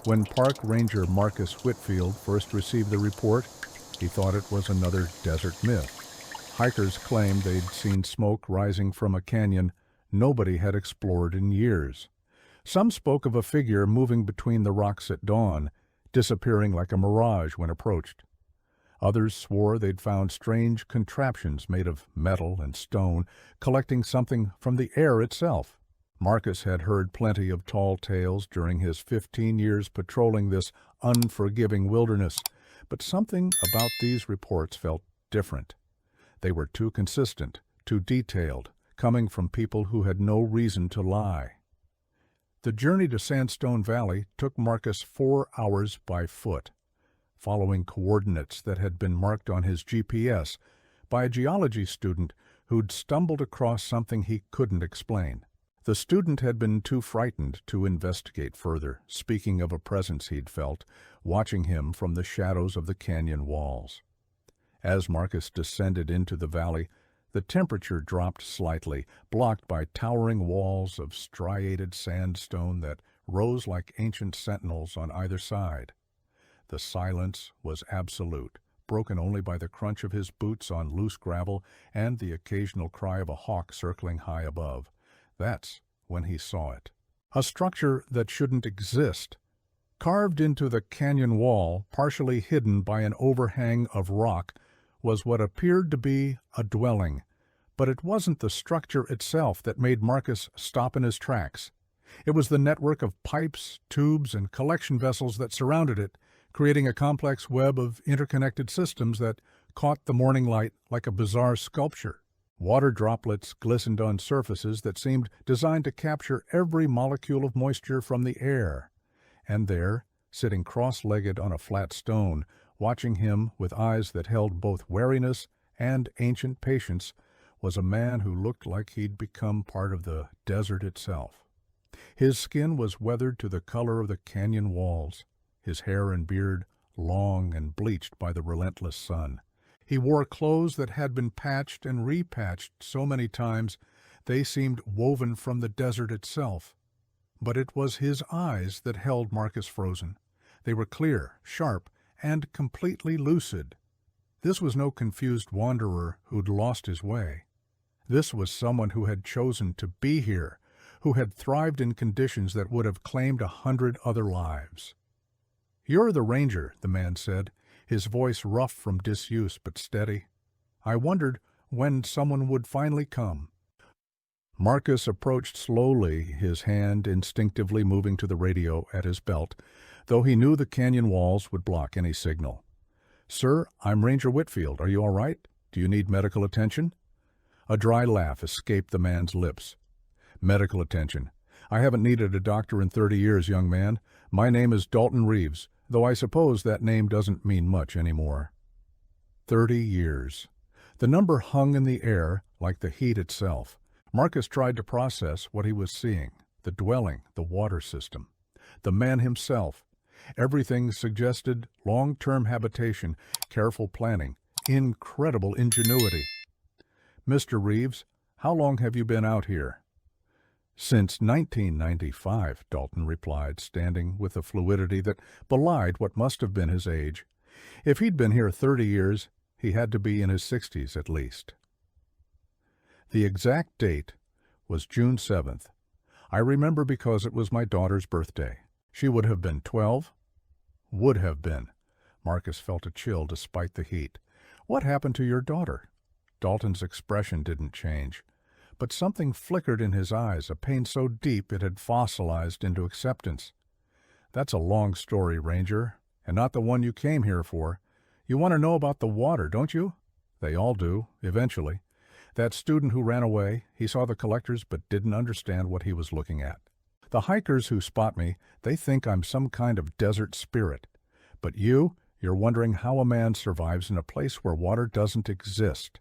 When Park Ranger Marcus Whitfield first received the report, he thought it was another desert myth. Hikers claimed they'd seen smoke rising from a canyon nobody had explored in years. Some spoke of a figure moving between the rocks at dawn, disappearing like a mirage when approached. Others swore they'd found strange contraptions made of metal and stone, collecting something from the air itself. Marcus had heard plenty of tall tales during his 15 years patrolling this unforgiving wilderness, but something about these reports felt different. They were too consistent, too detailed, coming from people who had no reason to lie. The journey to Sandstone Valley took Marcus 4 hours by foot, following coordinates that had been marked on his GPS by a geology student who'd stumbled across something he couldn't explain. The student had been too frightened to investigate further, speaking of a presence he'd felt, watching him from the shadows of the canyon walls. As Marcus descended into the valley, the temperature dropped slightly, blocked by towering walls of striated sandstone that rose like ancient sentinels on either side. The silence was absolute, broken only by the crunch of his boots on loose gravel and the occasional cry of a hawk circling high above. That's when he saw it. A structure that shouldn't exist. Carved into the canyon wall, partially hidden by an overhang of rock, was what appeared to be a dwelling. But it wasn't the structure itself that made Marcus stop in his tracks. It was the network of pipes, tubes, and collection vessels that surrounded it, creating a complex web of interconnected systems that caught the morning light like a bizarre sculpture. Water droplets glistened on surfaces that seemed designed to capture every molecule of moisture from the air. And there, sitting cross-legged on a flat stone, watching him with eyes that held both wariness and ancient patience, was a man who looked like he'd become part of the desert itself. His skin was weathered to the color of the canyon walls, his hair and beard long and bleached by the relentless sun. He wore clothes that had been patched and repatched so many times they seemed woven from the desert itself. But it was his eyes that held Marcus frozen. They were clear, sharp, and completely lucid. This was no confused wanderer who'd lost his way. This was someone who had chosen to be here, who had thrived in conditions that would have claimed 100 other lives. "You're the ranger," the man said, his voice rough from disuse but steady. "I wondered when someone would finally come." Marcus approached slowly, his hand instinctively moving to the radio at his belt, though he knew the canyon walls would block any signal. "Sir, I'm Ranger Whitfield. Are you all right? Do you need medical attention?" A dry laugh escaped the man's lips. "Medical attention. I haven't needed a doctor in 30 years, young man. My name is Dalton Reeves, though I suppose that name doesn't mean much anymore." 30 years. The number hung in the air like the heat itself. Marcus tried to process what he was seeing: the dwelling, the water system, the man himself. Everything suggested long-term habitation, careful planning, incredible ingenuity. "Mr. Reeves, how long have you been out here?" "Since 1995, Dalton replied, standing with a fluidity that belied what must have been his age. If he'd been here 30 years, he had to be in his 60s at least. The exact date was June 7th. I remember because it was my daughter's birthday. She would have been 12? Would have been. Marcus felt a chill despite the heat. "What happened to your daughter?" Dalton's expression didn't change, but something flickered in his eyes, a pain so deep it had fossilized into acceptance. "That's a long story, Ranger, and not the one you came here for. You want to know about the water, don't you?" "They all do, eventually. That student who ran away, he saw the collectors but didn't understand what he was looking at. The hikers who spot me, they think I'm some kind of desert spirit. But you're wondering how a man survives in a place where water doesn't exist."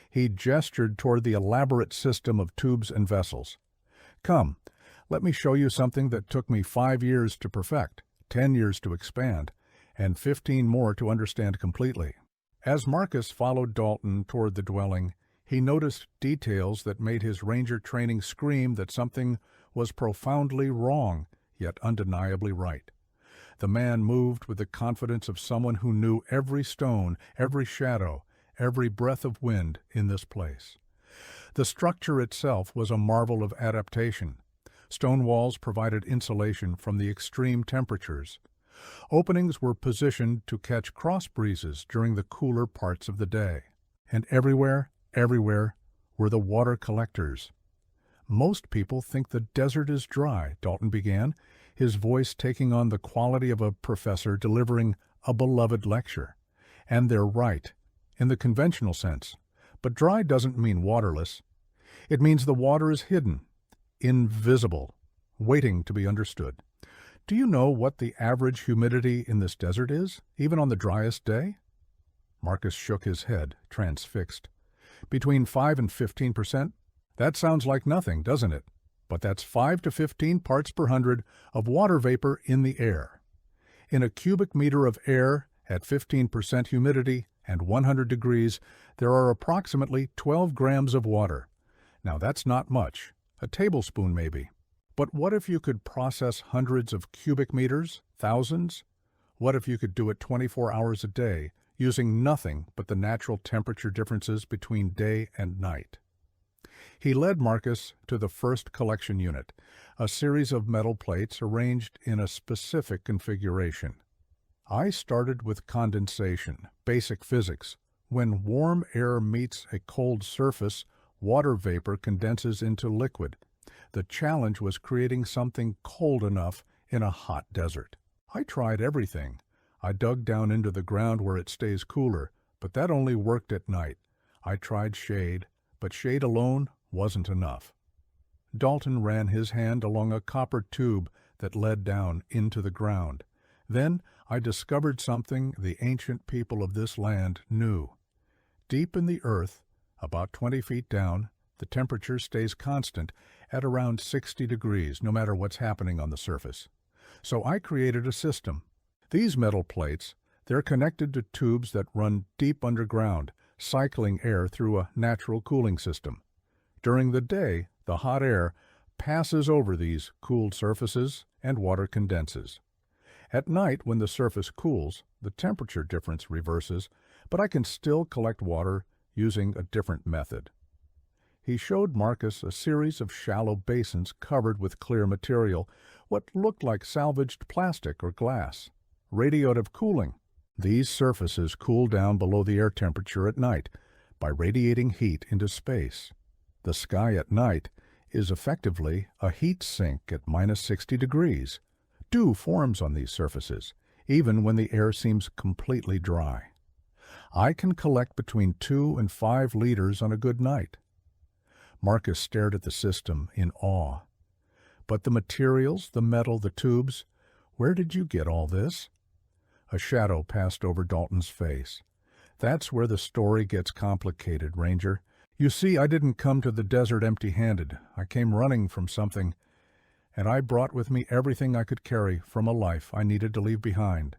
He gestured toward the elaborate system of tubes and vessels. "Come, let me show you something that took me 5 years to perfect, 10 years to expand, and 15 more to understand completely." As Marcus followed Dalton toward the dwelling, he noticed details that made his ranger training scream that something was profoundly wrong, yet undeniably right. The man moved with the confidence of someone who knew every stone, every shadow, every breath of wind in this place. The structure itself was a marvel of adaptation. Stone walls provided insulation from the extreme temperatures. Openings were positioned to catch cross breezes during the cooler parts of the day. And everywhere, were the water collectors. "Most people think the desert is dry," Dalton began, his voice taking on the quality of a professor delivering a beloved lecture. "And they're right, in the conventional sense. But dry doesn't mean waterless. It means the water is hidden, invisible, waiting to be understood. Do you know what the average humidity in this desert is, even on the driest day?" Marcus shook his head, transfixed. "Between 5 and 15%? That sounds like nothing, doesn't it? But that's 5 to 15 parts per hundred of water vapor in the air. In a cubic meter of air at 15% humidity and 100 degrees, there are approximately 12 grams of water. Now that's not much, a tablespoon maybe. But what if you could process hundreds of cubic meters, thousands? What if you could do it 24 hours a day, using nothing but the natural temperature differences between day and night?" He led Marcus to the first collection unit, a series of metal plates arranged in a specific configuration. "I started with condensation, basic physics. When warm air meets a cold surface, water vapor condenses into liquid. The challenge was creating something cold enough in a hot desert. I tried everything. I dug down into the ground where it stays cooler, but that only worked at night. I tried shade, but shade alone wasn't enough." Dalton ran his hand along a copper tube that led down into the ground. "Then I discovered something the ancient people of this land knew. Deep in the earth, about 20 feet down, the temperature stays constant at around 60 degrees, no matter what's happening on the surface. So I created a system. These metal plates, they're connected to tubes that run deep underground, cycling air through a natural cooling system. During the day, the hot air passes over these cooled surfaces and water condenses. At night, when the surface cools, the temperature difference reverses, but I can still collect water using a different method." He showed Marcus a series of shallow basins covered with clear material, what looked like salvaged plastic or glass. Radiative cooling. These surfaces cool down below the air temperature at night by radiating heat into space. The sky at night is effectively a heat sink at minus 60 degrees. Dew forms on these surfaces, even when the air seems completely dry. I can collect between 2 and 5 liters on a good night. Marcus stared at the system in awe. "But the materials, the metal, the tubes, where did you get all this?" A shadow passed over Dalton's face. "That's where the story gets complicated, Ranger. You see, I didn't come to the desert empty-handed. I came running from something, and I brought with me everything I could carry from a life I needed to leave behind."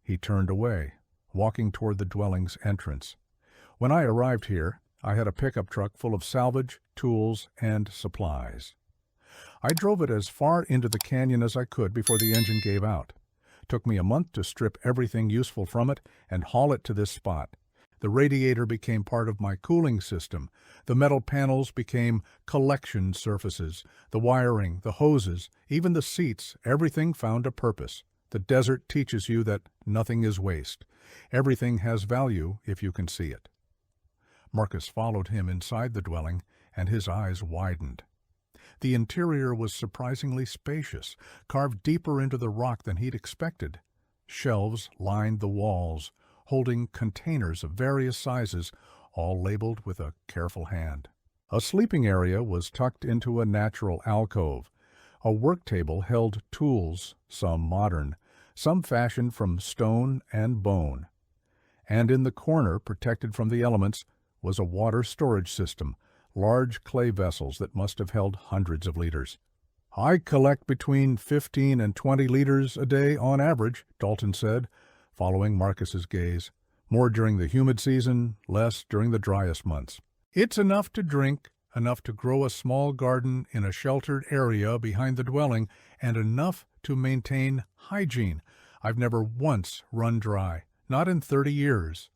He turned away, walking toward the dwelling's entrance. "When I arrived here, I had a pickup truck full of salvage, tools, and supplies. I drove it as far into the canyon as I could before the engine gave out. Took me a month to strip everything useful from it and haul it to this spot. The radiator became part of my cooling system. The metal panels became collection surfaces. The wiring, the hoses, even the seats, everything found a purpose. The desert teaches you that nothing is waste. Everything has value if you can see it." Marcus followed him inside the dwelling, and his eyes widened. The interior was surprisingly spacious, carved deeper into the rock than he'd expected. Shelves lined the walls, holding containers of various sizes, all labeled with a careful hand. A sleeping area was tucked into a natural alcove. A work table held tools, some modern, some fashioned from stone and bone. And in the corner, protected from the elements, was a water storage system, large clay vessels that must have held hundreds of liters. "I collect between 15 and 20 liters a day on average," Dalton said, following Marcus's gaze. "More during the humid season, less during the driest months. It's enough to drink, enough to grow a small garden in a sheltered area behind the dwelling, and enough to maintain hygiene, I've never once run dry, not in 30 years.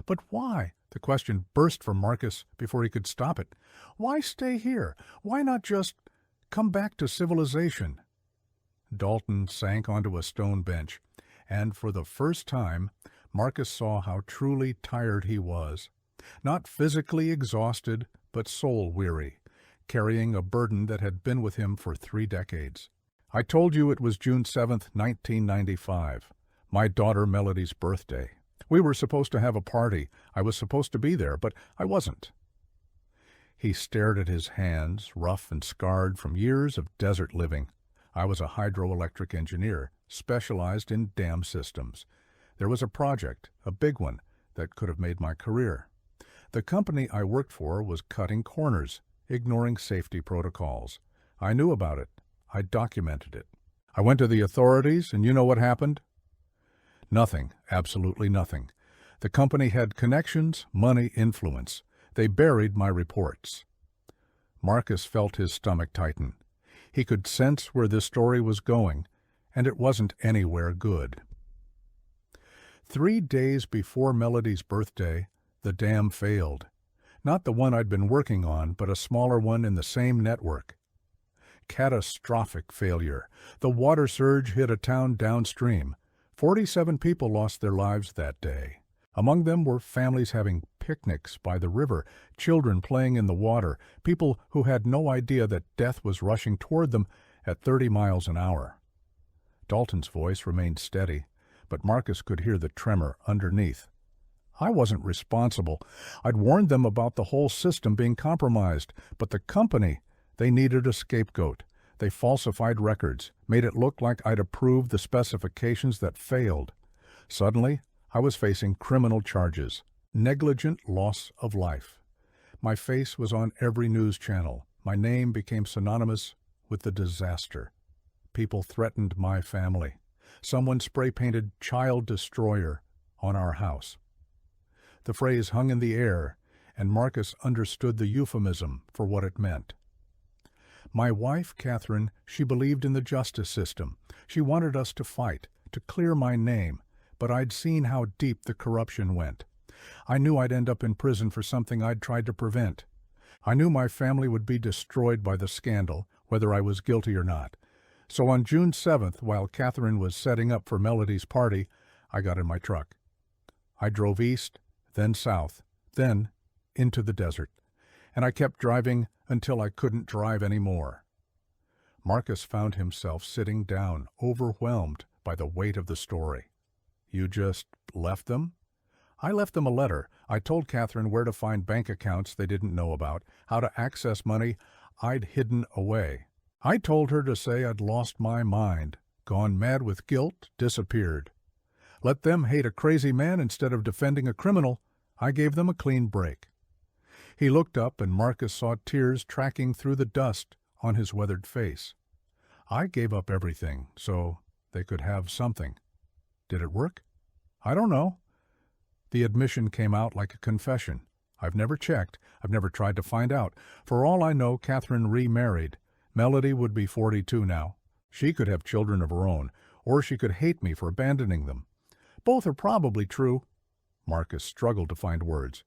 But why? The question burst from Marcus before he could stop it. Why stay here? Why not just come back to civilization? Dalton sank onto a stone bench, and for the first time, Marcus saw how truly tired he was. Not physically exhausted, but soul-weary, carrying a burden that had been with him for 3 decades. I told you it was June 7th, 1995, my daughter Melody's birthday. We were supposed to have a party. I was supposed to be there, but I wasn't. He stared at his hands, rough and scarred from years of desert living. I was a hydroelectric engineer, specialized in dam systems. There was a project, a big one, that could have made my career. The company I worked for was cutting corners, ignoring safety protocols. I knew about it. I documented it. I went to the authorities, and you know what happened? Nothing, absolutely nothing. The company had connections, money, influence. They buried my reports. Marcus felt his stomach tighten. He could sense where this story was going, and it wasn't anywhere good. 3 days before Melody's birthday, the dam failed. Not the one I'd been working on, but a smaller one in the same network. Catastrophic failure. The water surge hit a town downstream. 47 people lost their lives that day. Among them were families having picnics by the river, children playing in the water, people who had no idea that death was rushing toward them at 30 miles an hour. Dalton's voice remained steady, but Marcus could hear the tremor underneath. I wasn't responsible. I'd warned them about the whole system being compromised, but the company, they needed a scapegoat. They falsified records, made it look like I'd approved the specifications that failed. Suddenly, I was facing criminal charges, negligent loss of life. My face was on every news channel. My name became synonymous with the disaster. People threatened my family. Someone spray-painted "Child Destroyer" on our house. The phrase hung in the air, and Marcus understood the euphemism for what it meant. My wife, Catherine, she believed in the justice system. She wanted us to fight, to clear my name, but I'd seen how deep the corruption went. I knew I'd end up in prison for something I'd tried to prevent. I knew my family would be destroyed by the scandal, whether I was guilty or not. So on June 7th, while Catherine was setting up for Melody's party, I got in my truck. I drove east, then south, then into the desert, and I kept driving until I couldn't drive anymore. Marcus found himself sitting down, overwhelmed by the weight of the story. You just left them? I left them a letter. I told Catherine where to find bank accounts they didn't know about, how to access money I'd hidden away. I told her to say I'd lost my mind, gone mad with guilt, disappeared. Let them hate a crazy man instead of defending a criminal. I gave them a clean break. He looked up, and Marcus saw tears tracking through the dust on his weathered face. I gave up everything so they could have something. Did it work? I don't know. The admission came out like a confession. I've never checked. I've never tried to find out. For all I know, Catherine remarried. Melody would be 42 now. She could have children of her own, or she could hate me for abandoning them. Both are probably true. Marcus struggled to find words.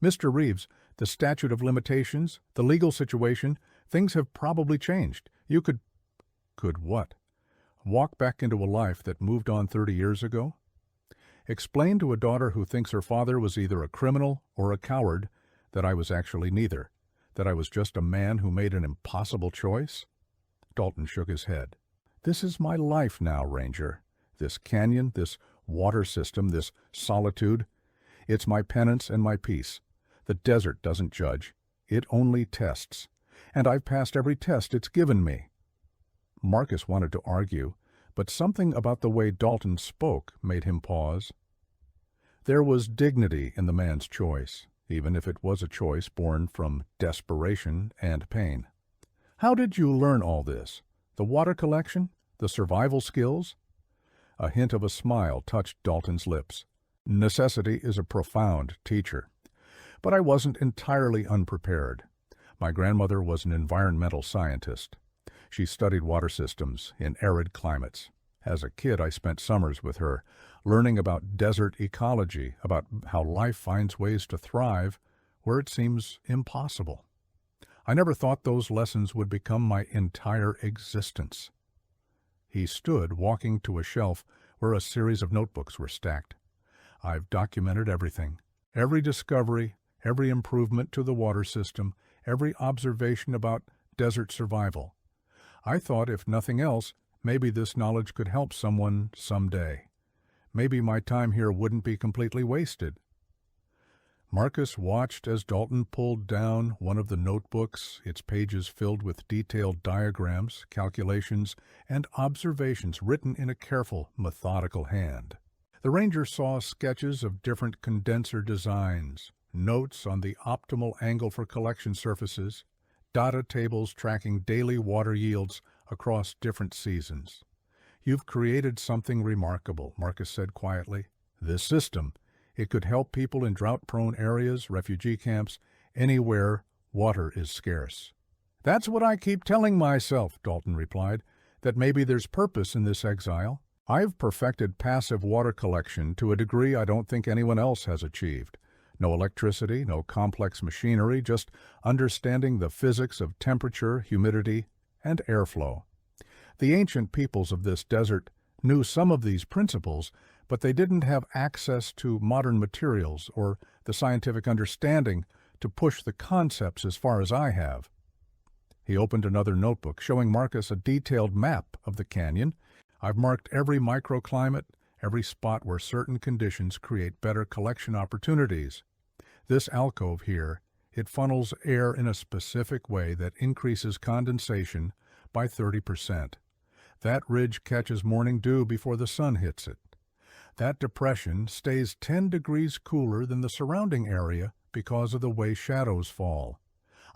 Mr. Reeves, the statute of limitations, the legal situation, things have probably changed. You could what? Walk back into a life that moved on 30 years ago? Explain to a daughter who thinks her father was either a criminal or a coward that I was actually neither, that I was just a man who made an impossible choice? Dalton shook his head. This is my life now, Ranger. This canyon, this water system, this solitude. It's my penance and my peace. The desert doesn't judge. It only tests. And I've passed every test it's given me. Marcus wanted to argue, but something about the way Dalton spoke made him pause. There was dignity in the man's choice, even if it was a choice born from desperation and pain. How did you learn all this? The water collection? The survival skills? A hint of a smile touched Dalton's lips. Necessity is a profound teacher. But I wasn't entirely unprepared. My grandmother was an environmental scientist. She studied water systems in arid climates. As a kid, I spent summers with her, learning about desert ecology, about how life finds ways to thrive where it seems impossible. I never thought those lessons would become my entire existence. He stood, walking to a shelf where a series of notebooks were stacked. I've documented everything, every discovery, every improvement to the water system, every observation about desert survival. I thought, if nothing else, maybe this knowledge could help someone someday. Maybe my time here wouldn't be completely wasted. Marcus watched as Dalton pulled down one of the notebooks, its pages filled with detailed diagrams, calculations, and observations written in a careful, methodical hand. The ranger saw sketches of different condenser designs, notes on the optimal angle for collection surfaces, data tables tracking daily water yields across different seasons. "You've created something remarkable," Marcus said quietly. "This system, it could help people in drought-prone areas, refugee camps, anywhere water is scarce." "That's what I keep telling myself," Dalton replied, "that maybe there's purpose in this exile. I've perfected passive water collection to a degree I don't think anyone else has achieved. No electricity, no complex machinery, just understanding the physics of temperature, humidity, and airflow. The ancient peoples of this desert knew some of these principles, but they didn't have access to modern materials or the scientific understanding to push the concepts as far as I have." He opened another notebook, showing Marcus a detailed map of the canyon. "I've marked every microclimate, every spot where certain conditions create better collection opportunities. This alcove here, it funnels air in a specific way that increases condensation by 30%. That ridge catches morning dew before the sun hits it. That depression stays 10 degrees cooler than the surrounding area because of the way shadows fall.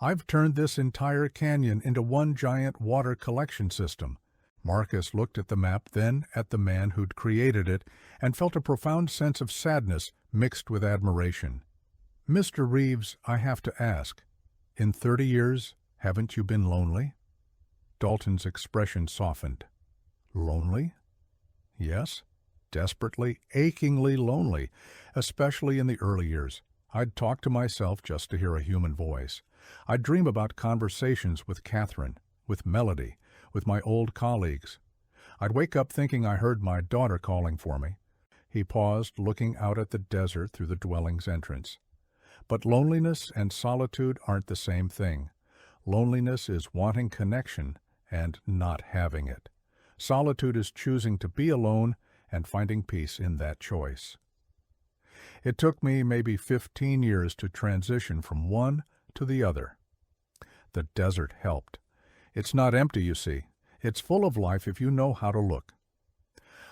I've turned this entire canyon into one giant water collection system." Marcus looked at the map, then at the man who'd created it, and felt a profound sense of sadness mixed with admiration. "Mr. Reeves, I have to ask, in 30 years, haven't you been lonely?" Dalton's expression softened. "Lonely?" "Yes, desperately, achingly lonely, especially in the early years. I'd talk to myself just to hear a human voice. I'd dream about conversations with Catherine, with Melody, with my old colleagues. I'd wake up thinking I heard my daughter calling for me." He paused, looking out at the desert through the dwelling's entrance. "But loneliness and solitude aren't the same thing. Loneliness is wanting connection and not having it. Solitude is choosing to be alone and finding peace in that choice." It took me maybe 15 years to transition from one to the other. The desert helped. It's not empty, you see. It's full of life if you know how to look.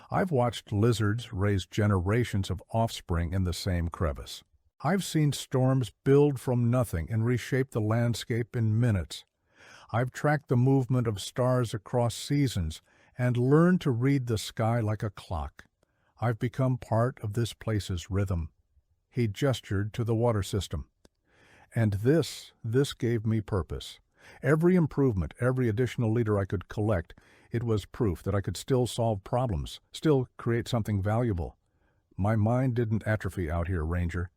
I've watched lizards raise generations of offspring in the same crevice. I've seen storms build from nothing and reshape the landscape in minutes. I've tracked the movement of stars across seasons and learned to read the sky like a clock. I've become part of this place's rhythm." He gestured to the water system. "And this gave me purpose. Every improvement, every additional liter I could collect, it was proof that I could still solve problems, still create something valuable. My mind didn't atrophy out here, Ranger.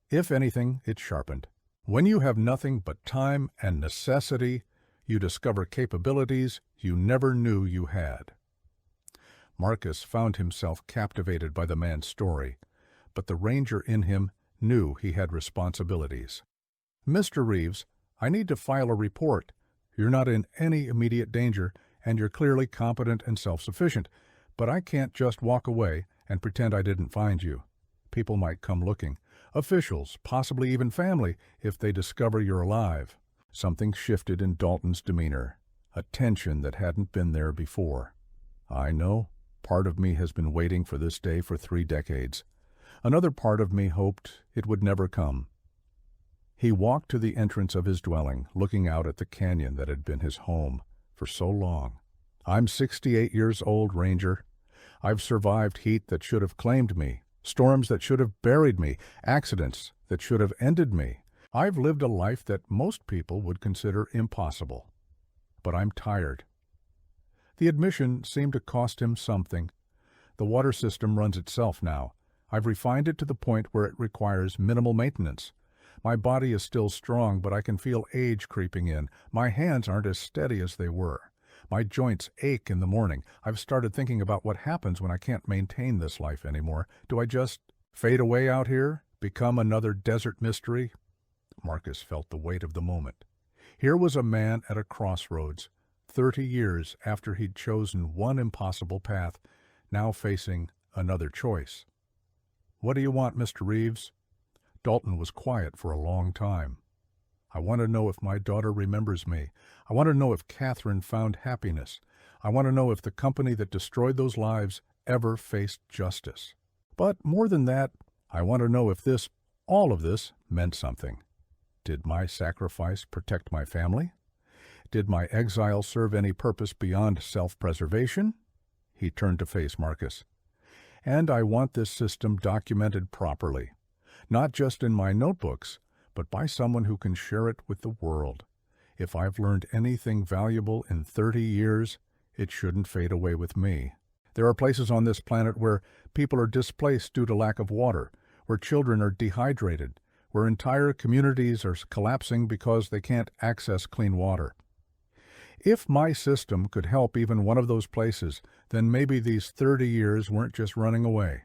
If anything, it sharpened. When you have nothing but time and necessity, you discover capabilities you never knew you had." Marcus found himself captivated by the man's story, but the ranger in him knew he had responsibilities. "Mr. Reeves, I need to file a report. You're not in any immediate danger, and you're clearly competent and self-sufficient, but I can't just walk away and pretend I didn't find you. People might come looking. Officials, possibly even family, if they discover you're alive." Something shifted in Dalton's demeanor, a tension that hadn't been there before. "I know. Part of me has been waiting for this day for 3 decades. Another part of me hoped it would never come." He walked to the entrance of his dwelling, looking out at the canyon that had been his home for so long. "I'm 68 years old, Ranger. I've survived heat that should have claimed me, storms that should have buried me, accidents that should have ended me. I've lived a life that most people would consider impossible. But I'm tired. The admission seemed to cost him something. The water system runs itself now. I've refined it to the point where it requires minimal maintenance. My body is still strong, but I can feel age creeping in. My hands aren't as steady as they were. My joints ache in the morning. I've started thinking about what happens when I can't maintain this life anymore. Do I just fade away out here? Become another desert mystery? Marcus felt the weight of the moment. Here was a man at a crossroads, 30 years after he'd chosen one impossible path, now facing another choice. "What do you want, Mr. Reeves?" Dalton was quiet for a long time. "I want to know if my daughter remembers me. I want to know if Catherine found happiness. I want to know if the company that destroyed those lives ever faced justice. But more than that, I want to know if all of this, meant something. Did my sacrifice protect my family? Did my exile serve any purpose beyond self-preservation?" He turned to face Marcus. "And I want this system documented properly, not just in my notebooks, but by someone who can share it with the world. If I've learned anything valuable in 30 years, it shouldn't fade away with me. There are places on this planet where people are displaced due to lack of water, where children are dehydrated, where entire communities are collapsing because they can't access clean water. If my system could help even one of those places, then maybe these 30 years weren't just running away.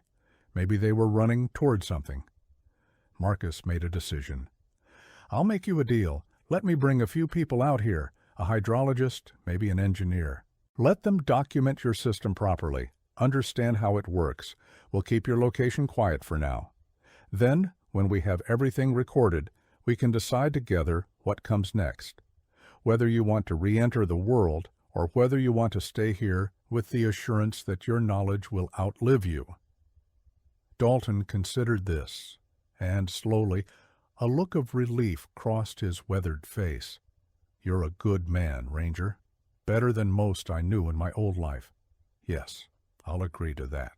Maybe they were running toward something." Marcus made a decision. "I'll make you a deal. Let me bring a few people out here, a hydrologist, maybe an engineer. Let them document your system properly, understand how it works. We'll keep your location quiet for now. Then, when we have everything recorded, we can decide together what comes next. Whether you want to re-enter the world or whether you want to stay here with the assurance that your knowledge will outlive you." Dalton considered this, and slowly, a look of relief crossed his weathered face. "You're a good man, Ranger. Better than most I knew in my old life. Yes, I'll agree to that.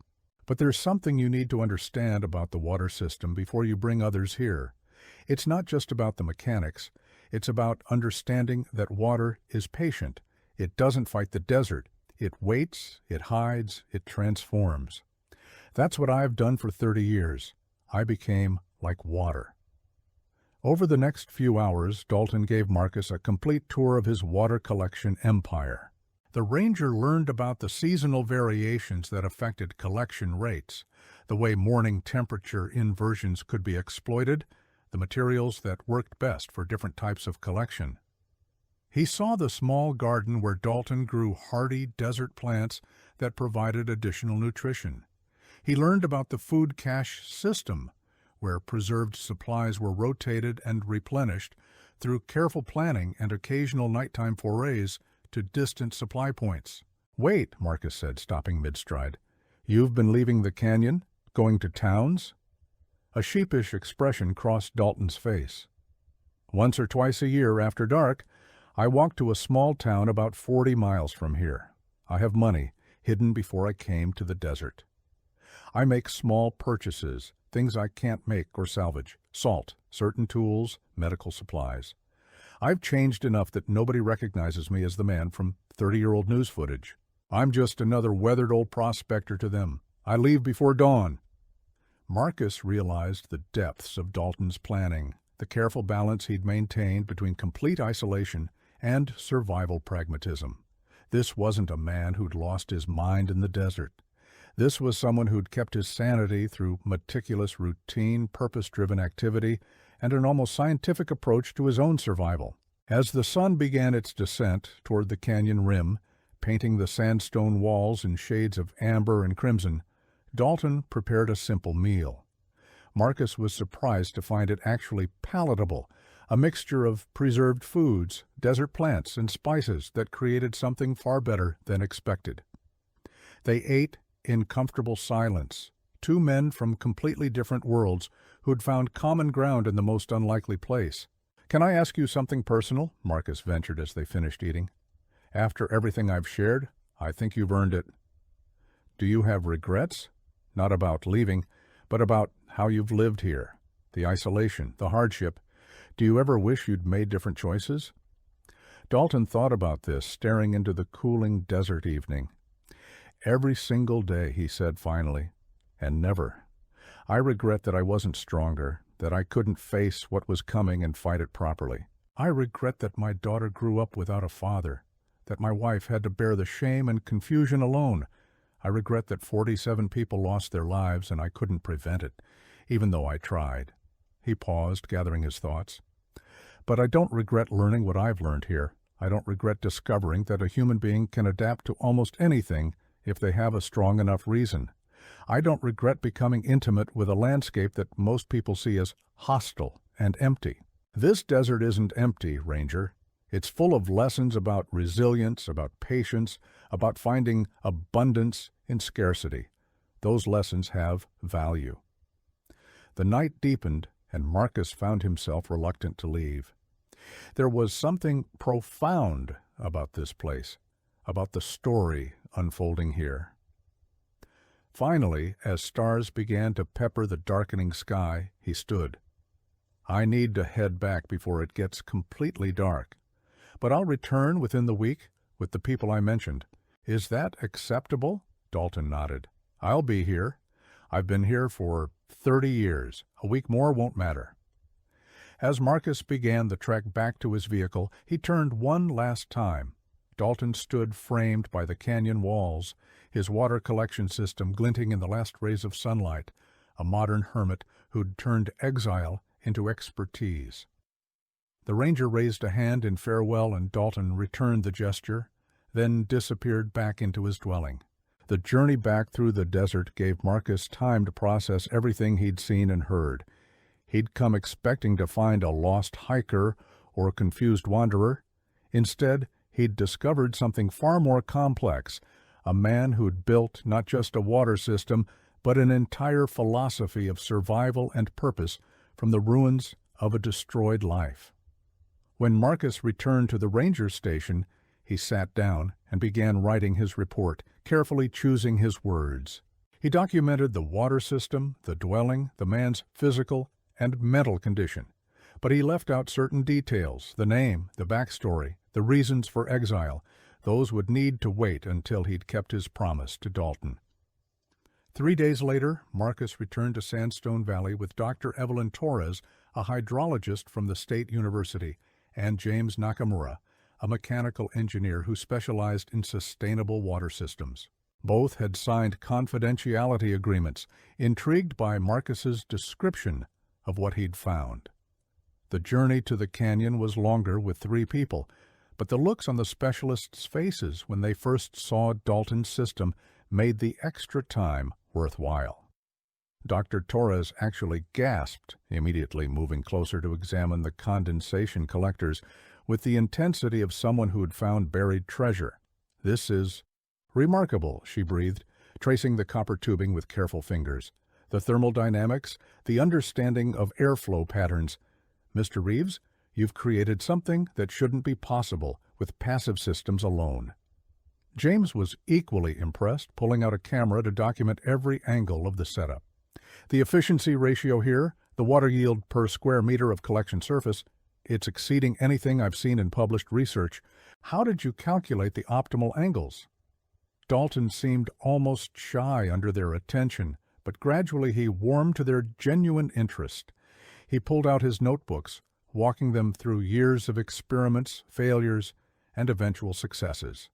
But there's something you need to understand about the water system before you bring others here. It's not just about the mechanics. It's about understanding that water is patient. It doesn't fight the desert. It waits, it hides, it transforms. That's what I've done for 30 years. I became like water." Over the next few hours, Dalton gave Marcus a complete tour of his water collection empire. The ranger learned about the seasonal variations that affected collection rates, the way morning temperature inversions could be exploited, the materials that worked best for different types of collection. He saw the small garden where Dalton grew hardy desert plants that provided additional nutrition. He learned about the food cache system, where preserved supplies were rotated and replenished through careful planning and occasional nighttime forays to distant supply points. "Wait," Marcus said, stopping mid-stride. "You've been leaving the canyon, going to towns?" A sheepish expression crossed Dalton's face. "Once or twice a year after dark, I walk to a small town about 40 miles from here. I have money, hidden before I came to the desert. I make small purchases, things I can't make or salvage, salt, certain tools, medical supplies. I've changed enough that nobody recognizes me as the man from 30-year-old news footage. I'm just another weathered old prospector to them. I leave before dawn." Marcus realized the depths of Dalton's planning, the careful balance he'd maintained between complete isolation and survival pragmatism. This wasn't a man who'd lost his mind in the desert. This was someone who'd kept his sanity through meticulous routine, purpose-driven activity, and an almost scientific approach to his own survival. As the sun began its descent toward the canyon rim, painting the sandstone walls in shades of amber and crimson, Dalton prepared a simple meal. Marcus was surprised to find it actually palatable, a mixture of preserved foods, desert plants, and spices that created something far better than expected. They ate in comfortable silence, two men from completely different worlds who'd found common ground in the most unlikely place. "Can I ask you something personal?" Marcus ventured as they finished eating. "After everything I've shared, I think you've earned it. Do you have regrets? Not about leaving, but about how you've lived here, the isolation, the hardship. Do you ever wish you'd made different choices?" Dalton thought about this, staring into the cooling desert evening. "Every single day," he said finally, "and never. I regret that I wasn't stronger, that I couldn't face what was coming and fight it properly. I regret that my daughter grew up without a father, that my wife had to bear the shame and confusion alone. I regret that 47 people lost their lives and I couldn't prevent it, even though I tried." He paused, gathering his thoughts. "But I don't regret learning what I've learned here. I don't regret discovering that a human being can adapt to almost anything if they have a strong enough reason. I don't regret becoming intimate with a landscape that most people see as hostile and empty. This desert isn't empty, Ranger. It's full of lessons about resilience, about patience, about finding abundance in scarcity. Those lessons have value." The night deepened, and Marcus found himself reluctant to leave. There was something profound about this place, about the story unfolding here. Finally, as stars began to pepper the darkening sky, he stood. "I need to head back before it gets completely dark. But I'll return within the week with the people I mentioned. Is that acceptable?" Dalton nodded. "I'll be here. I've been here for 30 years. A week more won't matter." As Marcus began the trek back to his vehicle, he turned one last time. Dalton stood framed by the canyon walls, his water collection system glinting in the last rays of sunlight, a modern hermit who'd turned exile into expertise. The ranger raised a hand in farewell and Dalton returned the gesture, then disappeared back into his dwelling. The journey back through the desert gave Marcus time to process everything he'd seen and heard. He'd come expecting to find a lost hiker or a confused wanderer. Instead, he'd discovered something far more complex, a man who'd built not just a water system, but an entire philosophy of survival and purpose from the ruins of a destroyed life. When Marcus returned to the ranger station, he sat down and began writing his report, carefully choosing his words. He documented the water system, the dwelling, the man's physical and mental condition. But he left out certain details, the name, the backstory, the reasons for exile. Those would need to wait until he'd kept his promise to Dalton. 3 days later, Marcus returned to Sandstone Valley with Dr. Evelyn Torres, a hydrologist from the State University, and James Nakamura, a mechanical engineer who specialized in sustainable water systems. Both had signed confidentiality agreements, intrigued by Marcus's description of what he'd found. The journey to the canyon was longer with 3 people, but the looks on the specialists' faces when they first saw Dalton's system made the extra time worthwhile. Dr. Torres actually gasped, immediately moving closer to examine the condensation collectors with the intensity of someone who had found buried treasure. "This is remarkable," she breathed, tracing the copper tubing with careful fingers. "The thermal dynamics, the understanding of airflow patterns. Mr. Reeves, you've created something that shouldn't be possible with passive systems alone." James was equally impressed, pulling out a camera to document every angle of the setup. "The efficiency ratio here, the water yield per square meter of collection surface, it's exceeding anything I've seen in published research. How did you calculate the optimal angles?" Dalton seemed almost shy under their attention, but gradually he warmed to their genuine interest. He pulled out his notebooks, walking them through years of experiments, failures, and eventual successes.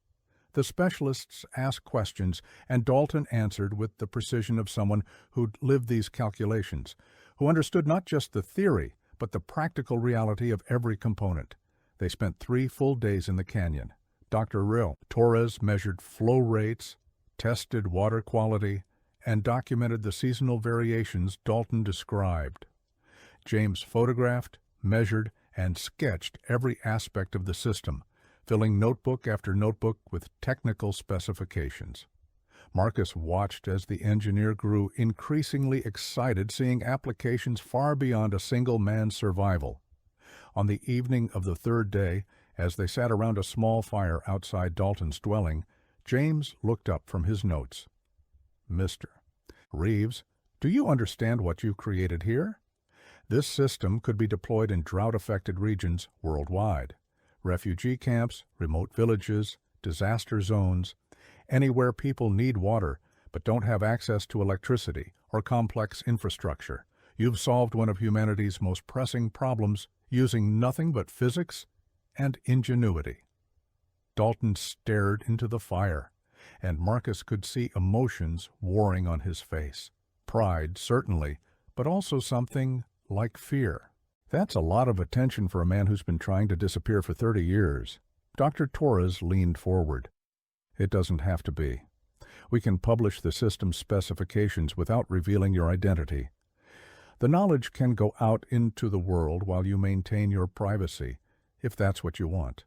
The specialists asked questions, and Dalton answered with the precision of someone who'd lived these calculations, who understood not just the theory, but the practical reality of every component. They spent 3 full days in the canyon. Dr. Real Torres measured flow rates, tested water quality, and documented the seasonal variations Dalton described. James photographed, measured, and sketched every aspect of the system, filling notebook after notebook with technical specifications. Marcus watched as the engineer grew increasingly excited, seeing applications far beyond a single man's survival. On the evening of the 3rd day, as they sat around a small fire outside Dalton's dwelling, James looked up from his notes. "Mr. Reeves, do you understand what you created here? This system could be deployed in drought-affected regions worldwide. Refugee camps, remote villages, disaster zones, anywhere people need water but don't have access to electricity or complex infrastructure. You've solved one of humanity's most pressing problems using nothing but physics and ingenuity. Dalton stared into the fire, and Marcus could see emotions warring on his face. Pride, certainly, but also something like fear. That's a lot of attention for a man who's been trying to disappear for 30 years. Dr. Torres leaned forward. It doesn't have to be. We can publish the system's specifications without revealing your identity. The knowledge can go out into the world while you maintain your privacy, if that's what you want.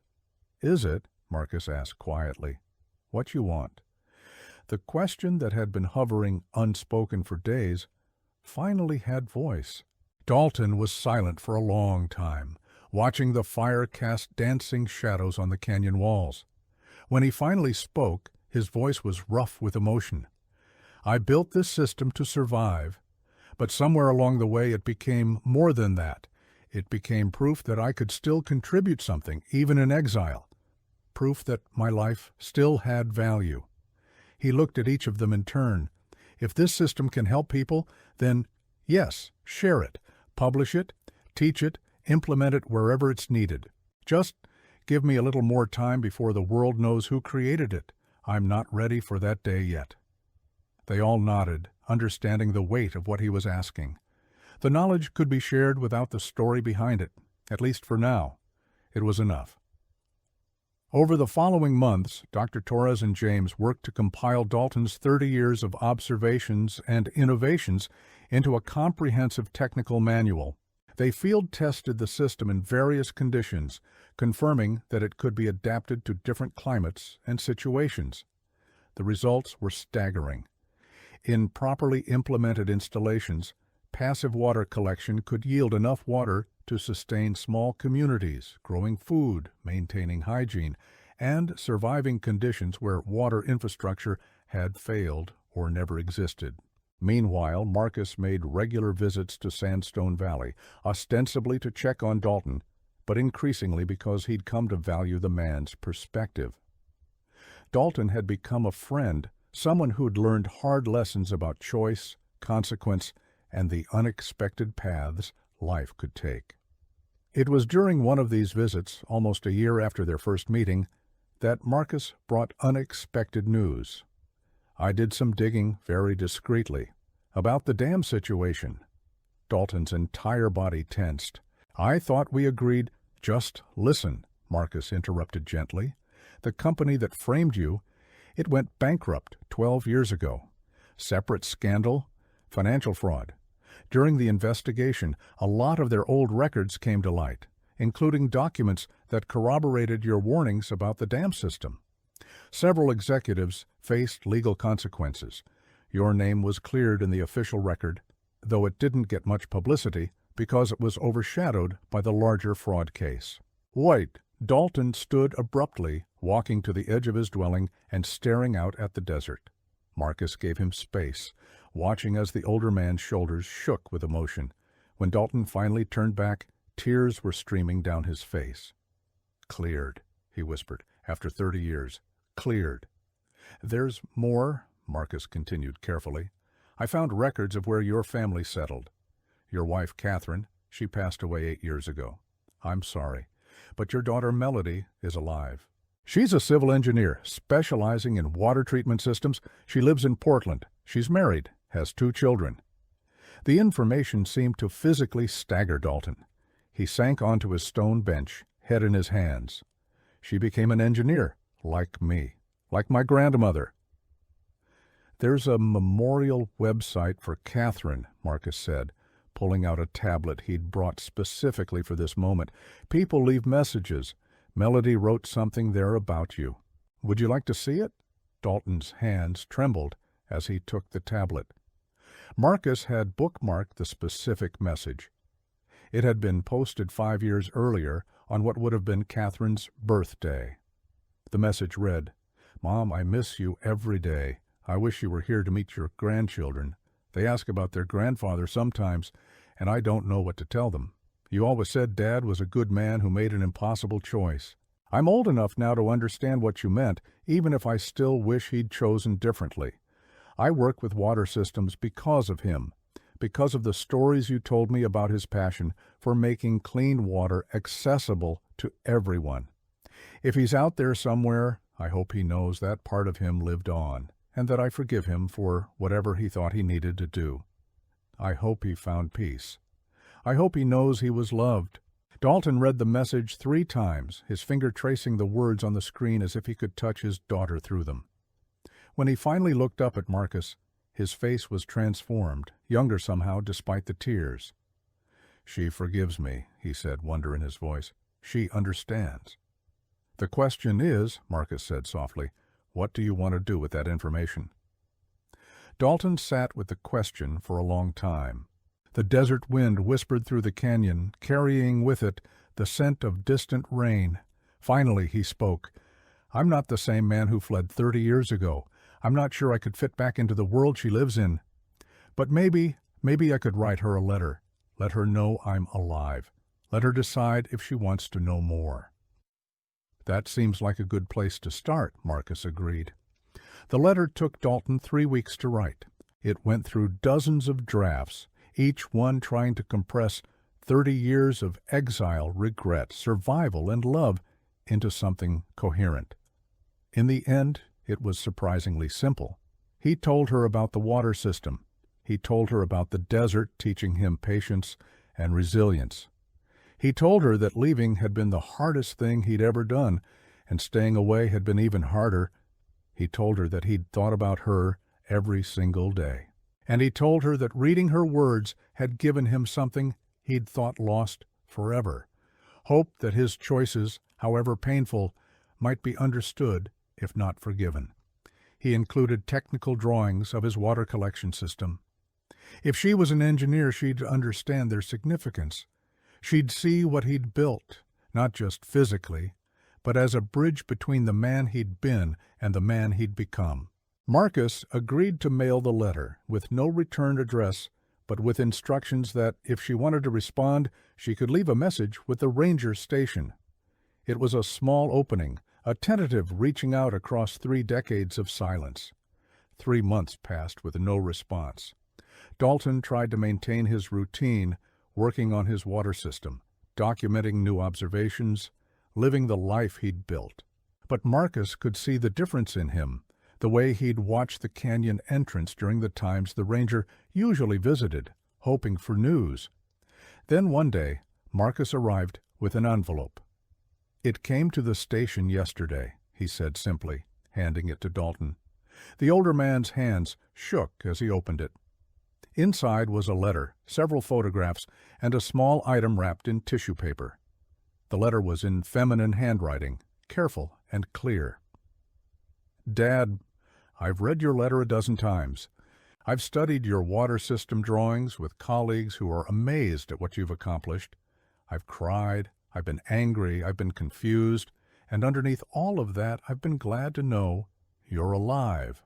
Is it, Marcus asked quietly, what you want? The question that had been hovering unspoken for days finally had voice. Dalton was silent for a long time, watching the fire cast dancing shadows on the canyon walls. When he finally spoke, his voice was rough with emotion. I built this system to survive, but somewhere along the way it became more than that. It became proof that I could still contribute something, even in exile. Proof that my life still had value. He looked at each of them in turn. If this system can help people, then yes, share it, publish it, teach it, implement it wherever it's needed. Just give me a little more time before the world knows who created it. I'm not ready for that day yet. They all nodded, understanding the weight of what he was asking. The knowledge could be shared without the story behind it, at least for now. It was enough. Over the following months, Dr. Torres and James worked to compile Dalton's 30 years of observations and innovations into a comprehensive technical manual. They field-tested the system in various conditions, confirming that it could be adapted to different climates and situations. The results were staggering. In properly implemented installations, passive water collection could yield enough water to sustain small communities, growing food, maintaining hygiene, and surviving conditions where water infrastructure had failed or never existed. Meanwhile, Marcus made regular visits to Sandstone Valley, ostensibly to check on Dalton, but increasingly because he'd come to value the man's perspective. Dalton had become a friend, someone who'd learned hard lessons about choice, consequence, and the unexpected paths life could take. It was during one of these visits, almost a year after their first meeting, that Marcus brought unexpected news. I did some digging very discreetly about the dam situation. Dalton's entire body tensed. I thought we agreed. Just listen, Marcus interrupted gently. The company that framed you, it went bankrupt 12 years ago. Separate scandal, financial fraud. During the investigation, a lot of their old records came to light, including documents that corroborated your warnings about the dam system. Several executives faced legal consequences. Your name was cleared in the official record, though it didn't get much publicity because it was overshadowed by the larger fraud case. White, Dalton stood abruptly, walking to the edge of his dwelling and staring out at the desert. Marcus gave him space, watching as the older man's shoulders shook with emotion. When Dalton finally turned back, tears were streaming down his face. Cleared, he whispered, after 30 years. Cleared. There's more, Marcus continued carefully. I found records of where your family settled. Your wife, Catherine, she passed away 8 years ago. I'm sorry, but your daughter Melody is alive. She's a civil engineer, specializing in water treatment systems. She lives in Portland. She's married, has 2 children. The information seemed to physically stagger Dalton. He sank onto his stone bench, head in his hands. She became an engineer, like me, like my grandmother. There's a memorial website for Catherine, Marcus said, pulling out a tablet he'd brought specifically for this moment. People leave messages. Melody wrote something there about you. Would you like to see it? Dalton's hands trembled as he took the tablet. Marcus had bookmarked the specific message. It had been posted 5 years earlier on what would have been Catherine's birthday. The message read, Mom, I miss you every day. I wish you were here to meet your grandchildren. They ask about their grandfather sometimes, and I don't know what to tell them. You always said Dad was a good man who made an impossible choice. I'm old enough now to understand what you meant, even if I still wish he'd chosen differently. I work with water systems because of him, because of the stories you told me about his passion for making clean water accessible to everyone. If he's out there somewhere, I hope he knows that part of him lived on, and that I forgive him for whatever he thought he needed to do. I hope he found peace. I hope he knows he was loved. Dalton read the message 3 times, his finger tracing the words on the screen as if he could touch his daughter through them. When he finally looked up at Marcus, his face was transformed, younger somehow despite the tears. "She forgives me," he said, wonder in his voice. "She understands." "The question is," Marcus said softly, "what do you want to do with that information?" Dalton sat with the question for a long time. The desert wind whispered through the canyon, carrying with it the scent of distant rain. Finally he spoke. "I'm not the same man who fled 30 years ago. I'm not sure I could fit back into the world she lives in. But maybe I could write her a letter. Let her know I'm alive. Let her decide if she wants to know more." "That seems like a good place to start," Marcus agreed. The letter took Dalton 3 weeks to write. It went through dozens of drafts, each one trying to compress 30 years of exile, regret, survival, and love into something coherent. In the end, it was surprisingly simple. He told her about the water system. He told her about the desert teaching him patience and resilience. He told her that leaving had been the hardest thing he'd ever done, and staying away had been even harder. He told her that he'd thought about her every single day. And he told her that reading her words had given him something he'd thought lost forever. Hope that his choices, however painful, might be understood, if not forgiven. He included technical drawings of his water collection system. If she was an engineer, she'd understand their significance. She'd see what he'd built, not just physically, but as a bridge between the man he'd been and the man he'd become. Marcus agreed to mail the letter, with no return address, but with instructions that, if she wanted to respond, she could leave a message with the ranger station. It was a small opening, a tentative reaching out across 3 decades of silence. 3 months passed with no response. Dalton tried to maintain his routine, working on his water system, documenting new observations, living the life he'd built. But Marcus could see the difference in him, the way he'd watched the canyon entrance during the times the ranger usually visited, hoping for news. Then one day, Marcus arrived with an envelope. "It came to the station yesterday," he said simply, handing it to Dalton. The older man's hands shook as he opened it. Inside was a letter, several photographs, and a small item wrapped in tissue paper. The letter was in feminine handwriting, careful and clear. "Dad, I've read your letter a dozen times. I've studied your water system drawings with colleagues who are amazed at what you've accomplished. I've cried, I've been angry, I've been confused, and underneath all of that, I've been glad to know you're alive.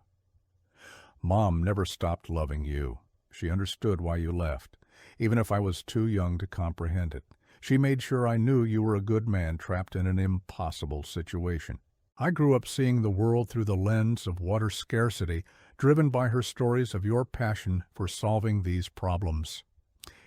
Mom never stopped loving you. She understood why you left, even if I was too young to comprehend it. She made sure I knew you were a good man trapped in an impossible situation. I grew up seeing the world through the lens of water scarcity, driven by her stories of your passion for solving these problems.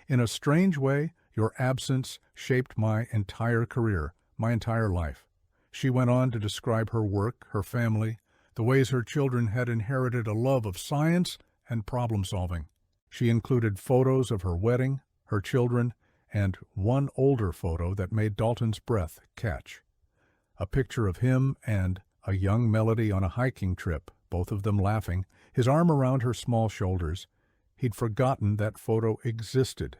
In a strange way, your absence shaped my entire career, my entire life." She went on to describe her work, her family, the ways her children had inherited a love of science and problem-solving. She included photos of her wedding, her children, and one older photo that made Dalton's breath catch. A picture of him and a young Melody on a hiking trip, both of them laughing, his arm around her small shoulders. He'd forgotten that photo existed.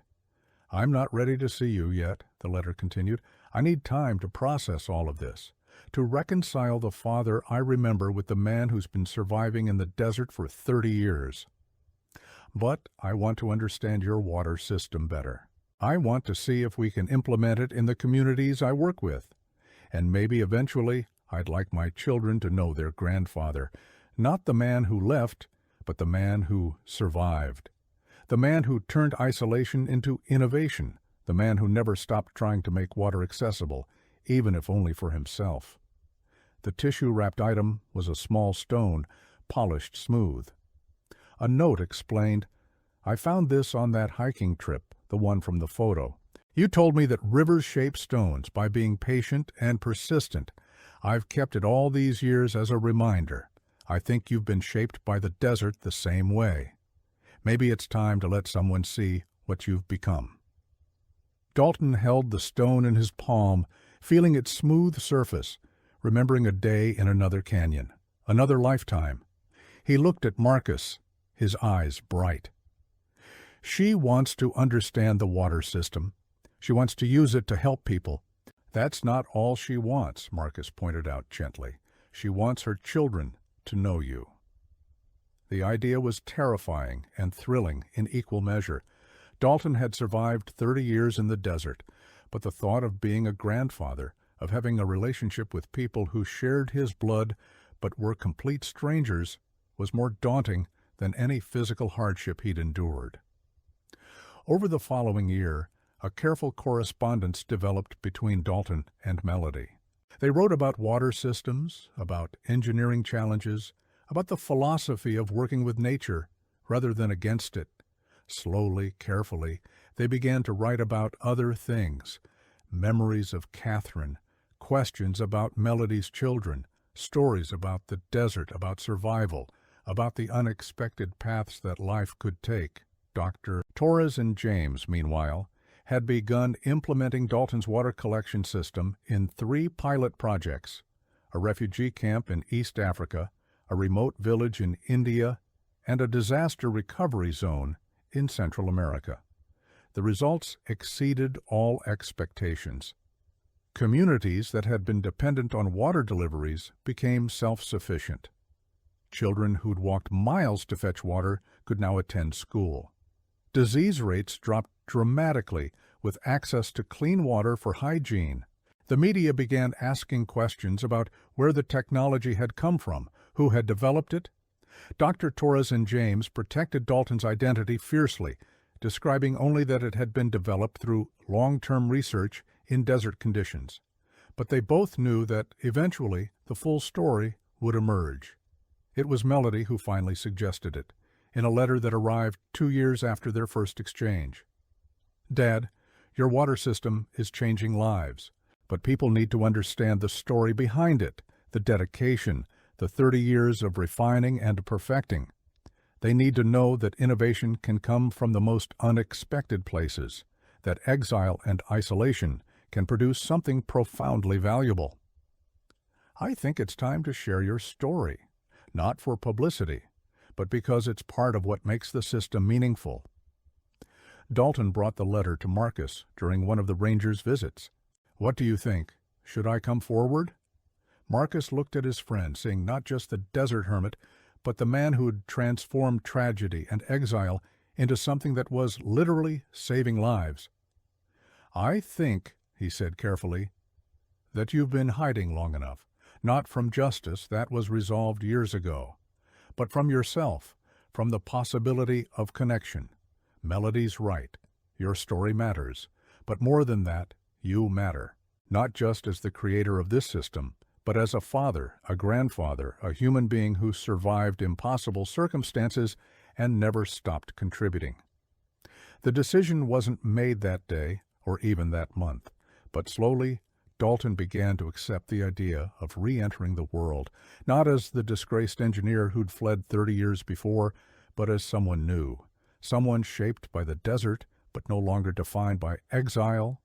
"I'm not ready to see you yet," the letter continued. "I need time to process all of this, to reconcile the father I remember with the man who's been surviving in the desert for 30 years. But I want to understand your water system better. I want to see if we can implement it in the communities I work with. And maybe eventually I'd like my children to know their grandfather, not the man who left, but the man who survived. The man who turned isolation into innovation, the man who never stopped trying to make water accessible, even if only for himself. The tissue-wrapped item was a small stone, polished smooth. A note explained, "I found this on that hiking trip, the one from the photo. You told me that rivers shape stones by being patient and persistent. I've kept it all these years as a reminder. I think you've been shaped by the desert the same way. Maybe it's time to let someone see what you've become." Dalton held the stone in his palm, feeling its smooth surface, remembering a day in another canyon, another lifetime. He looked at Marcus, his eyes bright. "She wants to understand the water system. She wants to use it to help people." "That's not all she wants," Marcus pointed out gently. "She wants her children to know you." The idea was terrifying and thrilling in equal measure. Dalton had survived 30 years in the desert, but the thought of being a grandfather, of having a relationship with people who shared his blood but were complete strangers, was more daunting than any physical hardship he'd endured. Over the following year, a careful correspondence developed between Dalton and Melody. They wrote about water systems, about engineering challenges, about the philosophy of working with nature rather than against it. Slowly, carefully, they began to write about other things: memories of Catherine, questions about Melody's children, stories about the desert, about survival, about the unexpected paths that life could take. Dr. Torres and James, meanwhile, had begun implementing Dalton's water collection system in 3 pilot projects: a refugee camp in East Africa, a remote village in India, and a disaster recovery zone in Central America. The results exceeded all expectations. Communities that had been dependent on water deliveries became self-sufficient. Children who'd walked miles to fetch water could now attend school. Disease rates dropped dramatically with access to clean water for hygiene. The media began asking questions about where the technology had come from, who had developed it. Dr. Torres and James protected Dalton's identity fiercely, describing only that it had been developed through long-term research in desert conditions. But they both knew that eventually the full story would emerge. It was Melody who finally suggested it, in a letter that arrived 2 years after their first exchange. "Dad, your water system is changing lives, but people need to understand the story behind it, the dedication, the 30 years of refining and perfecting. They need to know that innovation can come from the most unexpected places, that exile and isolation can produce something profoundly valuable. I think it's time to share your story, not for publicity, but because it's part of what makes the system meaningful." Dalton brought the letter to Marcus during one of the Rangers' visits. "What do you think? Should I come forward?" Marcus looked at his friend, seeing not just the desert hermit, but the man who'd transformed tragedy and exile into something that was literally saving lives. "I think," he said carefully, "that you've been hiding long enough, not from justice, that was resolved years ago, but from yourself, from the possibility of connection. Melody's right. Your story matters. But more than that, you matter, not just as the creator of this system, but as a father, a grandfather, a human being who survived impossible circumstances and never stopped contributing." The decision wasn't made that day or even that month, but slowly Dalton began to accept the idea of re-entering the world, not as the disgraced engineer who'd fled 30 years before, but as someone new, someone shaped by the desert but no longer defined by exile.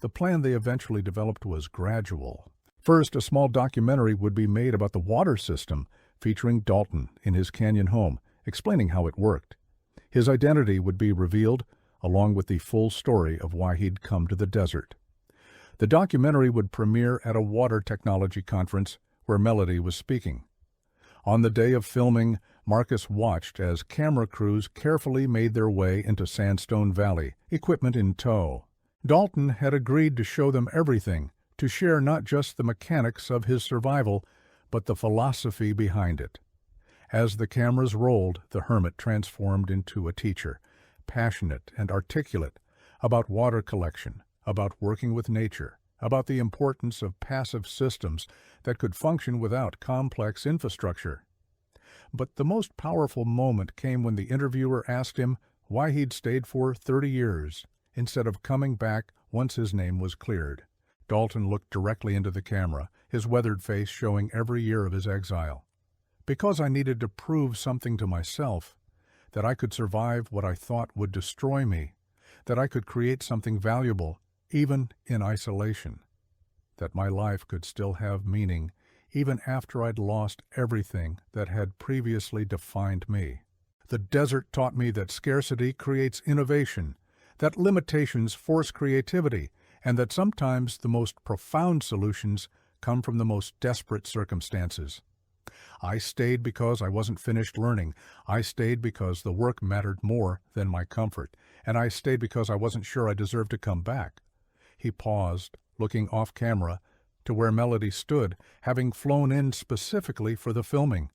The plan they eventually developed was gradual. First, a small documentary would be made about the water system, featuring Dalton in his canyon home, explaining how it worked. His identity would be revealed, along with the full story of why he'd come to the desert. The documentary would premiere at a water technology conference where Melody was speaking. On the day of filming, Marcus watched as camera crews carefully made their way into Sandstone Valley, equipment in tow. Dalton had agreed to show them everything, to share not just the mechanics of his survival, but the philosophy behind it. As the cameras rolled, the hermit transformed into a teacher, passionate and articulate, about water collection, about working with nature, about the importance of passive systems that could function without complex infrastructure. But the most powerful moment came when the interviewer asked him why he'd stayed for 30 years instead of coming back once his name was cleared. Dalton looked directly into the camera, his weathered face showing every year of his exile. Because I needed to prove something to myself, that I could survive what I thought would destroy me, that I could create something valuable, even in isolation, that my life could still have meaning, even after I'd lost everything that had previously defined me. The desert taught me that scarcity creates innovation, that limitations force creativity, and that sometimes the most profound solutions come from the most desperate circumstances. I stayed because I wasn't finished learning. I stayed because the work mattered more than my comfort, and I stayed because I wasn't sure I deserved to come back. He paused, looking off camera to where Melody stood, having flown in specifically for the filming.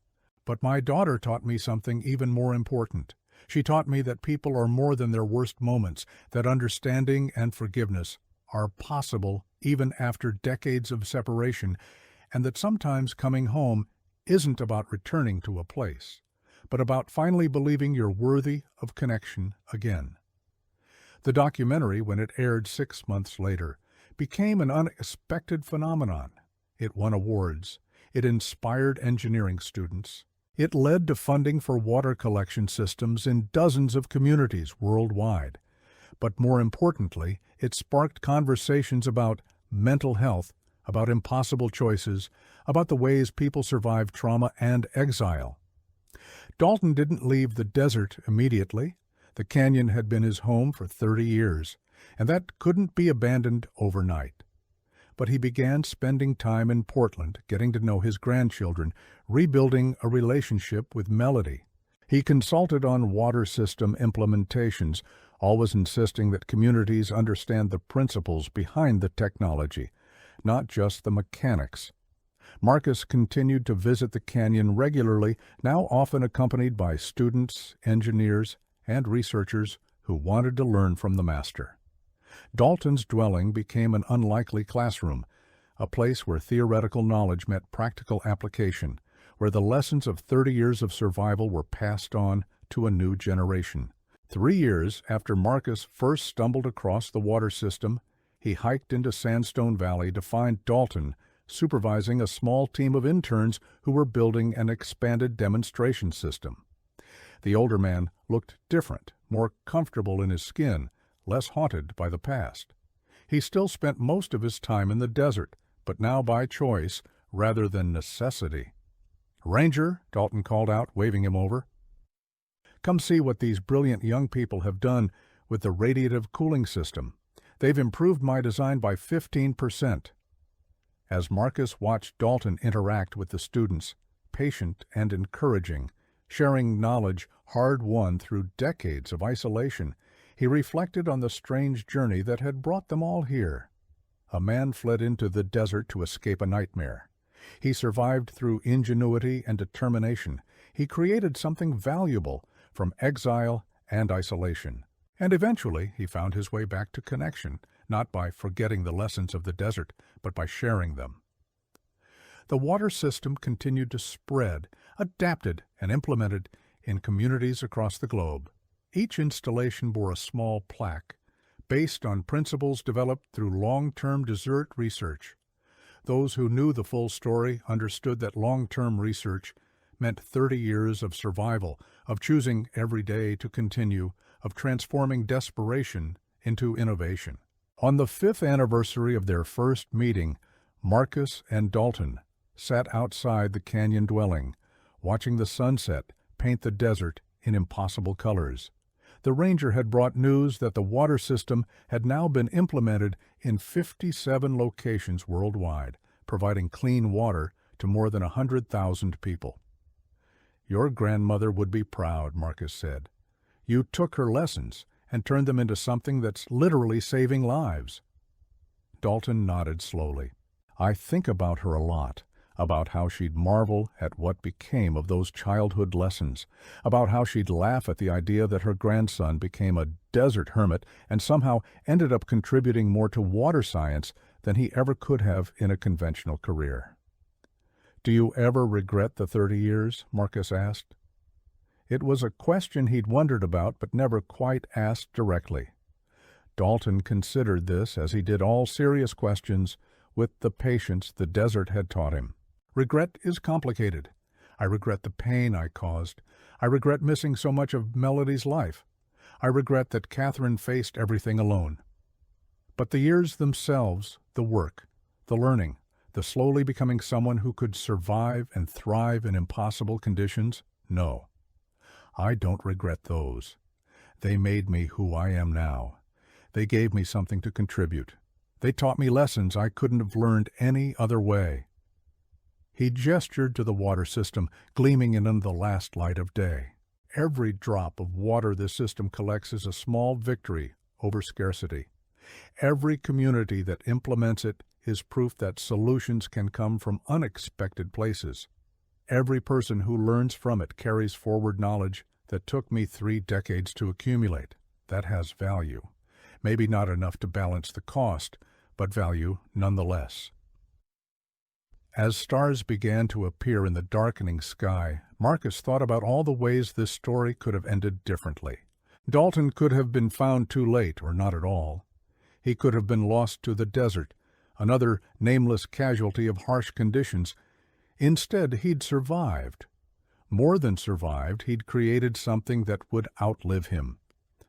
But my daughter taught me something even more important. She taught me that people are more than their worst moments, that understanding and forgiveness are possible even after decades of separation, and that sometimes coming home isn't about returning to a place, but about finally believing you're worthy of connection again. The documentary, when it aired 6 months later, became an unexpected phenomenon. It won awards. It inspired engineering students. It led to funding for water collection systems in dozens of communities worldwide. But more importantly, it sparked conversations about mental health, about impossible choices, about the ways people survive trauma and exile. Dalton didn't leave the desert immediately. The canyon had been his home for 30 years, and that couldn't be abandoned overnight. But he began spending time in Portland, getting to know his grandchildren, rebuilding a relationship with Melody. He consulted on water system implementations, always insisting that communities understand the principles behind the technology, not just the mechanics. Marcus continued to visit the canyon regularly, now often accompanied by students, engineers, and researchers who wanted to learn from the master. Dalton's dwelling became an unlikely classroom, a place where theoretical knowledge met practical application, where the lessons of 30 years of survival were passed on to a new generation. 3 years after Marcus first stumbled across the water system, he hiked into Sandstone Valley to find Dalton supervising a small team of interns who were building an expanded demonstration system. The older man looked different, more comfortable in his skin, less haunted by the past. He still spent most of his time in the desert, but now by choice rather than necessity. "Ranger," Dalton called out, waving him over. "Come see what these brilliant young people have done with the radiative cooling system. They've improved my design by 15%. As Marcus watched Dalton interact with the students, patient and encouraging, sharing knowledge hard-won through decades of isolation, he reflected on the strange journey that had brought them all here. A man fled into the desert to escape a nightmare. He survived through ingenuity and determination. He created something valuable from exile and isolation. And eventually he found his way back to connection, not by forgetting the lessons of the desert, but by sharing them. The water system continued to spread, adapted and implemented in communities across the globe. Each installation bore a small plaque, based on principles developed through long-term desert research. Those who knew the full story understood that long-term research meant 30 years of survival, of choosing every day to continue, of transforming desperation into innovation. On the 5th anniversary of their first meeting, Marcus and Dalton sat outside the canyon dwelling, watching the sunset paint the desert in impossible colors. The ranger had brought news that the water system had now been implemented in 57 locations worldwide, providing clean water to more than 100,000 people. "Your grandmother would be proud," Marcus said. "You took her lessons and turned them into something that's literally saving lives." Dalton nodded slowly. "I think about her a lot, about how she'd marvel at what became of those childhood lessons, about how she'd laugh at the idea that her grandson became a desert hermit and somehow ended up contributing more to water science than than he ever could have in a conventional career. "Do you ever regret the 30 years?" Marcus asked. It was a question he'd wondered about but never quite asked directly. Dalton considered this, as he did all serious questions, with the patience the desert had taught him. "Regret is complicated. I regret the pain I caused. I regret missing so much of Melody's life. I regret that Catherine faced everything alone. But the years themselves, the work, the learning, the slowly becoming someone who could survive and thrive in impossible conditions, no. I don't regret those. They made me who I am now. They gave me something to contribute. They taught me lessons I couldn't have learned any other way." He gestured to the water system, gleaming in the last light of day. Every drop of water this system collects is a small victory over scarcity. Every community that implements it is proof that solutions can come from unexpected places. Every person who learns from it carries forward knowledge that took me 3 decades to accumulate. That has value. Maybe not enough to balance the cost, but value nonetheless. As stars began to appear in the darkening sky, Marcus thought about all the ways this story could have ended differently. Dalton could have been found too late, or not at all. He could have been lost to the desert, another nameless casualty of harsh conditions. Instead, he'd survived. More than survived, he'd created something that would outlive him,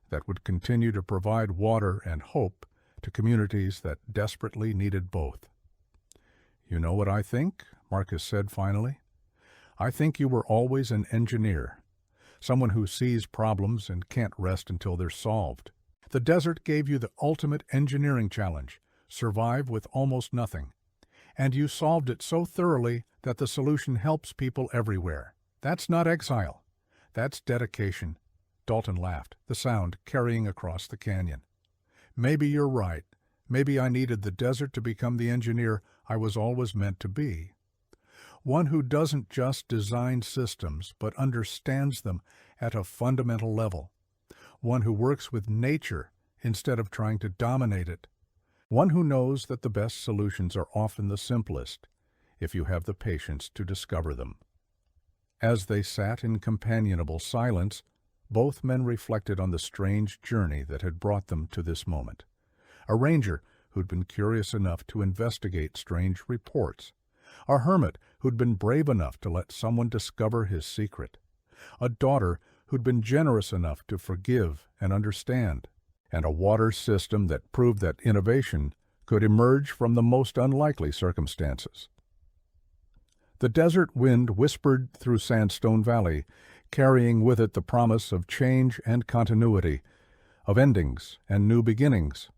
that would continue to provide water and hope to communities that desperately needed both. "You know what I think?" Marcus said finally. "I think you were always an engineer, someone who sees problems and can't rest until they're solved. The desert gave you the ultimate engineering challenge, survive with almost nothing. And you solved it so thoroughly that the solution helps people everywhere. That's not exile. That's dedication." Dalton laughed, the sound carrying across the canyon. "Maybe you're right. Maybe I needed the desert to become the engineer I was always meant to be. One who doesn't just design systems, but understands them at a fundamental level. One who works with nature instead of trying to dominate it. One who knows that the best solutions are often the simplest, if you have the patience to discover them." As they sat in companionable silence, both men reflected on the strange journey that had brought them to this moment. A ranger who'd been curious enough to investigate strange reports. A hermit who'd been brave enough to let someone discover his secret. A daughter who'd been generous enough to forgive and understand. And a water system that proved that innovation could emerge from the most unlikely circumstances. The desert wind whispered through Sandstone Valley, carrying with it the promise of change and continuity, of endings and new beginnings.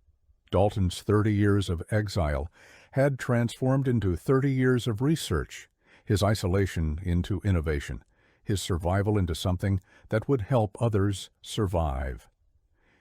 Dalton's 30 years of exile had transformed into 30 years of research, his isolation into innovation, his survival into something that would help others survive.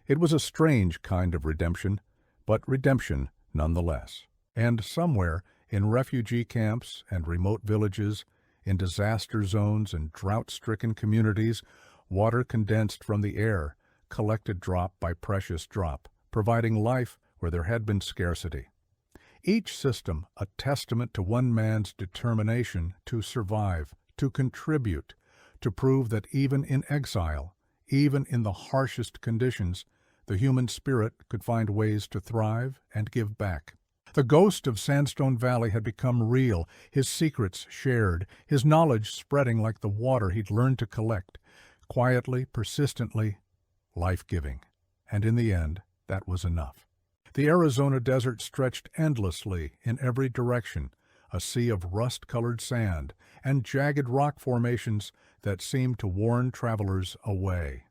It was a strange kind of redemption, but redemption nonetheless. And somewhere, in refugee camps and remote villages, in disaster zones and drought-stricken communities, water condensed from the air, collected drop by precious drop, providing life where there had been scarcity. Each system a testament to one man's determination to survive, to contribute, to prove that even in exile, even in the harshest conditions, the human spirit could find ways to thrive and give back. The ghost of Sandstone Valley had become real, his secrets shared, his knowledge spreading like the water he'd learned to collect, quietly, persistently, life-giving. And in the end, that was enough. The Arizona desert stretched endlessly in every direction, a sea of rust-colored sand and jagged rock formations that seemed to warn travelers away.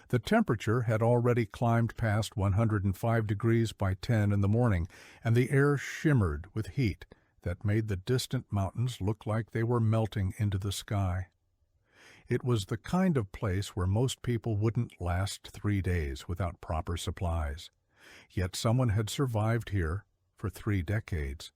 The temperature had already climbed past 105 degrees by 10 in the morning, and the air shimmered with heat that made the distant mountains look like they were melting into the sky. It was the kind of place where most people wouldn't last 3 days without proper supplies. Yet someone had survived here for 3 decades,